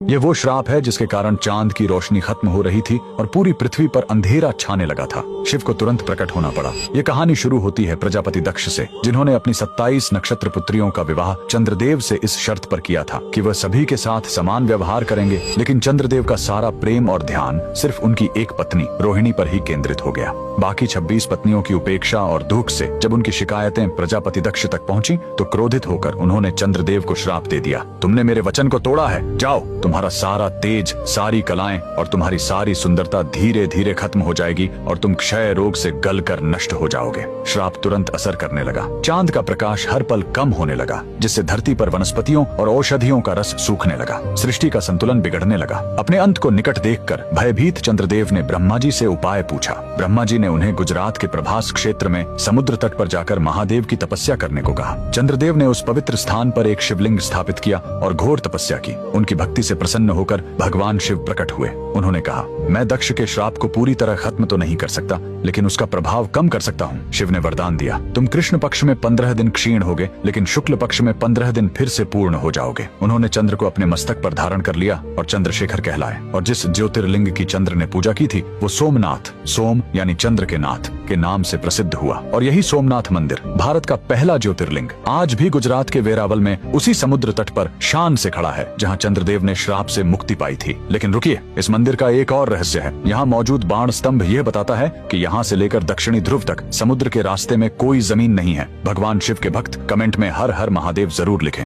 ये वो श्राप है जिसके कारण चांद की रोशनी खत्म हो रही थी और पूरी पृथ्वी पर अंधेरा छाने लगा था। शिव को तुरंत प्रकट होना पड़ा। ये कहानी शुरू होती है प्रजापति दक्ष से, जिन्होंने अपनी 27 नक्षत्र पुत्रियों का विवाह चंद्रदेव से इस शर्त पर किया था कि वह सभी के साथ समान व्यवहार करेंगे। लेकिन चंद्रदेव का सारा प्रेम और ध्यान सिर्फ उनकी एक पत्नी रोहिणी पर ही केंद्रित हो गया। बाकी 26 पत्नियों की उपेक्षा और दुख से जब उनकी शिकायतें प्रजापति दक्ष तक पहुंची तो क्रोधित होकर उन्होंने चंद्रदेव को श्राप दे दिया। तुमने मेरे वचन को तोड़ा है, जाओ, तुम्हारा सारा तेज, सारी कलाएं और तुम्हारी सारी सुंदरता धीरे धीरे खत्म हो जाएगी और तुम क्षय रोग से गलकर नष्ट हो जाओगे। श्राप तुरंत असर करने लगा। चांद का प्रकाश हर पल कम होने लगा, जिससे धरती पर वनस्पतियों और औषधियों का रस सूखने लगा। सृष्टि का संतुलन बिगड़ने लगा। अपने अंत को निकट देखकर भयभीत चंद्रदेव ने ब्रह्मा जी से उपाय पूछा। ब्रह्मा जी ने उन्हें गुजरात के प्रभास क्षेत्र में समुद्र तट पर जाकर महादेव की तपस्या करने को कहा। चंद्रदेव ने उस पवित्र स्थान पर एक शिवलिंग स्थापित किया और घोर तपस्या की। उनकी भक्ति से प्रसन्न होकर भगवान शिव प्रकट हुए। उन्होंने कहा, मैं दक्ष के श्राप को पूरी तरह खत्म तो नहीं कर सकता, लेकिन उसका प्रभाव कम कर सकता हूँ। शिव ने वरदान दिया, तुम कृष्ण पक्ष में 15 दिन क्षीण होगे, लेकिन शुक्ल पक्ष में 15 दिन फिर से पूर्ण हो जाओगे। उन्होंने चंद्र को अपने मस्तक पर धारण कर लिया और चंद्रशेखर कहलाए। और जिस ज्योतिर्लिंग की चंद्र ने पूजा की थी वो सोमनाथ, सोम यानी चंद्र के नाथ के नाम से प्रसिद्ध हुआ। और यही सोमनाथ मंदिर भारत का पहला ज्योतिर्लिंग आज भी गुजरात के वेरावल में उसी समुद्र तट पर शान से खड़ा है, जहाँ चंद्रदेव ने श्राप से मुक्ति पाई थी। लेकिन रुकिए, इस मंदिर का एक और रहस्य है। यहाँ मौजूद बाण स्तंभ यह बताता है कि यहाँ से लेकर दक्षिणी ध्रुव तक समुद्र के रास्ते में कोई जमीन नहीं है। भगवान शिव के भक्त कमेंट में हर हर महादेव जरूर लिखें।